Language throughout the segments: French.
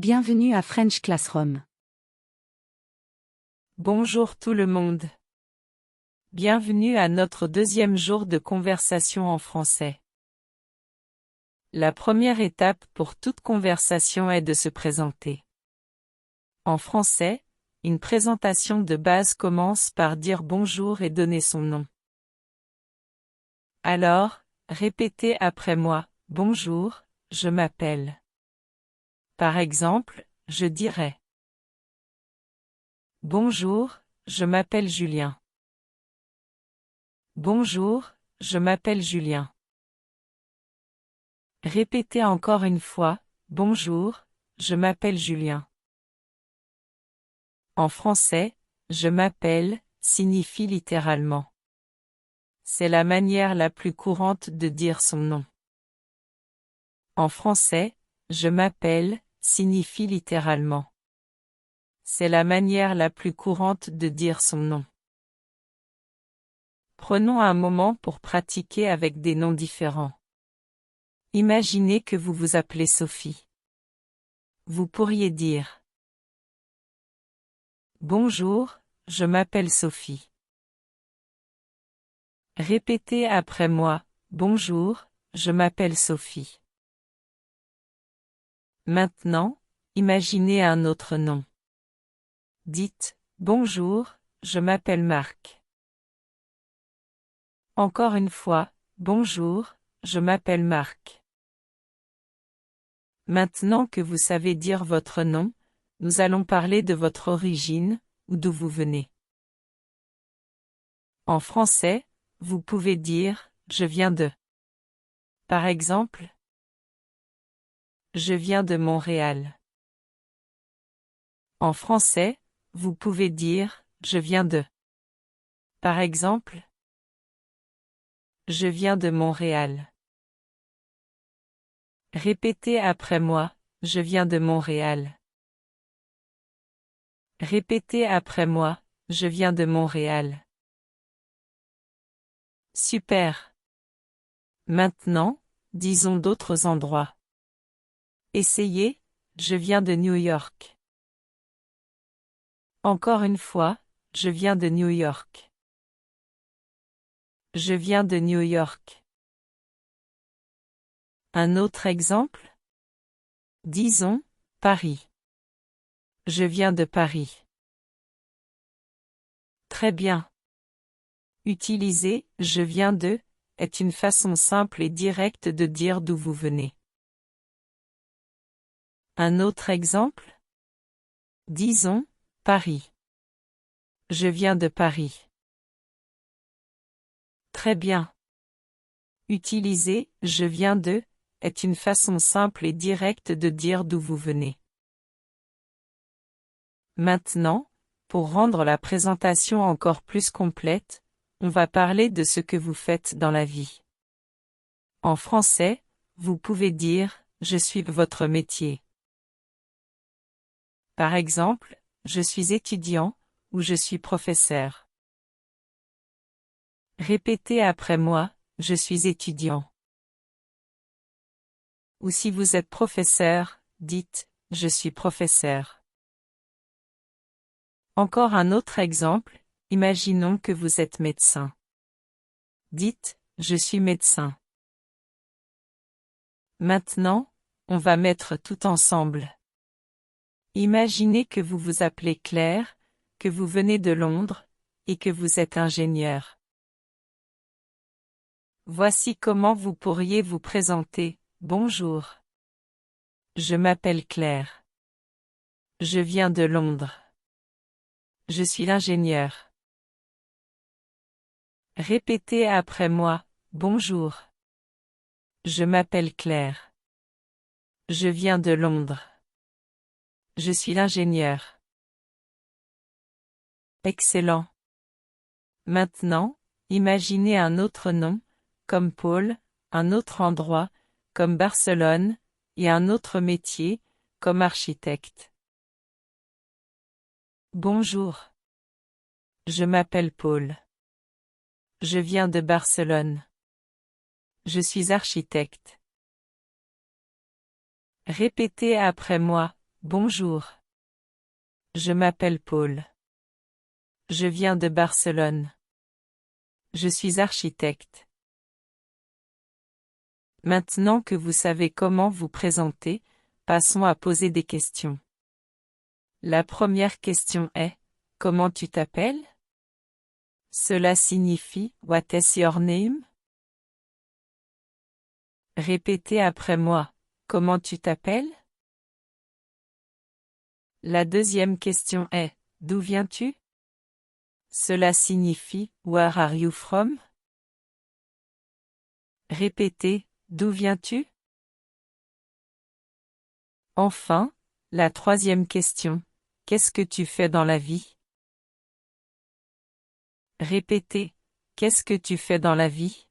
Bienvenue à French Classroom. Bonjour tout le monde. Bienvenue à notre deuxième jour de conversation en français. La première étape pour toute conversation est de se présenter. En français, une présentation de base commence par dire bonjour et donner son nom. Alors, répétez après moi, bonjour, je m'appelle. Par exemple, je dirais bonjour, je m'appelle Julien. Bonjour, je m'appelle Julien. Répétez encore une fois, bonjour, je m'appelle Julien. En français, je m'appelle signifie littéralement. C'est la manière la plus courante de dire son nom. En français, je m'appelle signifie littéralement. C'est la manière la plus courante de dire son nom. Prenons un moment pour pratiquer avec des noms différents. Imaginez que vous vous appelez Sophie. Vous pourriez dire bonjour, je m'appelle Sophie. Répétez après moi, bonjour, je m'appelle Sophie. Maintenant, imaginez un autre nom. Dites, bonjour, je m'appelle Marc. Encore une fois, bonjour, je m'appelle Marc. Maintenant que vous savez dire votre nom, nous allons parler de votre origine, ou d'où vous venez. En français, vous pouvez dire, je viens de. Par exemple, je viens de Montréal. En français, vous pouvez dire, je viens de. Par exemple, je viens de Montréal. Répétez après moi, je viens de Montréal. Répétez après moi, je viens de Montréal. Super. Maintenant, disons d'autres endroits. Essayez, je viens de New York. Encore une fois, je viens de New York. Je viens de New York. Un autre exemple? Disons, Paris. Je viens de Paris. Très bien. Utiliser « je viens de » est une façon simple et directe de dire d'où vous venez. Un autre exemple? Disons, Paris. Je viens de Paris. Très bien. Utiliser « je viens de » est une façon simple et directe de dire d'où vous venez. Maintenant, pour rendre la présentation encore plus complète, on va parler de ce que vous faites dans la vie. En français, vous pouvez dire « je suis votre métier ». Par exemple, je suis étudiant ou je suis professeur. Répétez après moi, je suis étudiant. Ou si vous êtes professeur, dites, je suis professeur. Encore un autre exemple, imaginons que vous êtes médecin. Dites, je suis médecin. Maintenant, on va mettre tout ensemble. Imaginez que vous vous appelez Claire, que vous venez de Londres, et que vous êtes ingénieur. Voici comment vous pourriez vous présenter. Bonjour. Je m'appelle Claire. Je viens de Londres. Je suis l'ingénieur. Répétez après moi, bonjour. Je m'appelle Claire. Je viens de Londres. Je suis l'ingénieur. Excellent. Maintenant, imaginez un autre nom, comme Paul, un autre endroit, comme Barcelone, et un autre métier, comme architecte. Bonjour. Je m'appelle Paul. Je viens de Barcelone. Je suis architecte. Répétez après moi, Bonjour. Je m'appelle Paul. Je viens de Barcelone. Je suis architecte. Maintenant que vous savez comment vous présenter, passons à poser des questions. La première question est, comment tu t'appelles? Cela signifie, What is your name? Répétez après moi, comment tu t'appelles? La deuxième question est, d'où viens-tu? Cela signifie, Where are you from? Répétez, d'où viens-tu? Enfin, la troisième question, qu'est-ce que tu fais dans la vie? Répétez, qu'est-ce que tu fais dans la vie?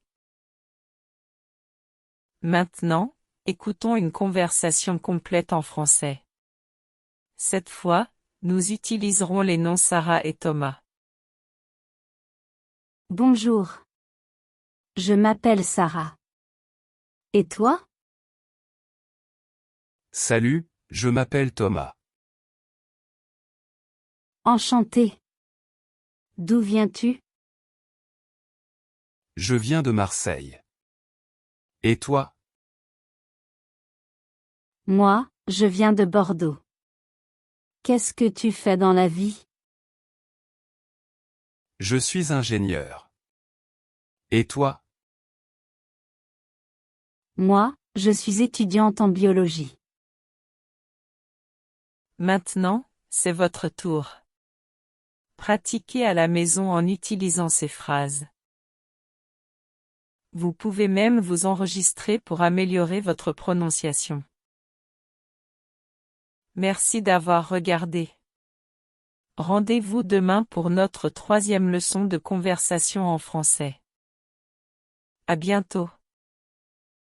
Maintenant, écoutons une conversation complète en français. Cette fois, nous utiliserons les noms Sarah et Thomas. Bonjour. Je m'appelle Sarah. Et toi? Salut, je m'appelle Thomas. Enchanté. D'où viens-tu? Je viens de Marseille. Et toi? Moi, je viens de Bordeaux. Qu'est-ce que tu fais dans la vie? Je suis ingénieur. Et toi? Moi, je suis étudiante en biologie. Maintenant, c'est votre tour. Pratiquez à la maison en utilisant ces phrases. Vous pouvez même vous enregistrer pour améliorer votre prononciation. Merci d'avoir regardé. Rendez-vous demain pour notre troisième leçon de conversation en français. À bientôt.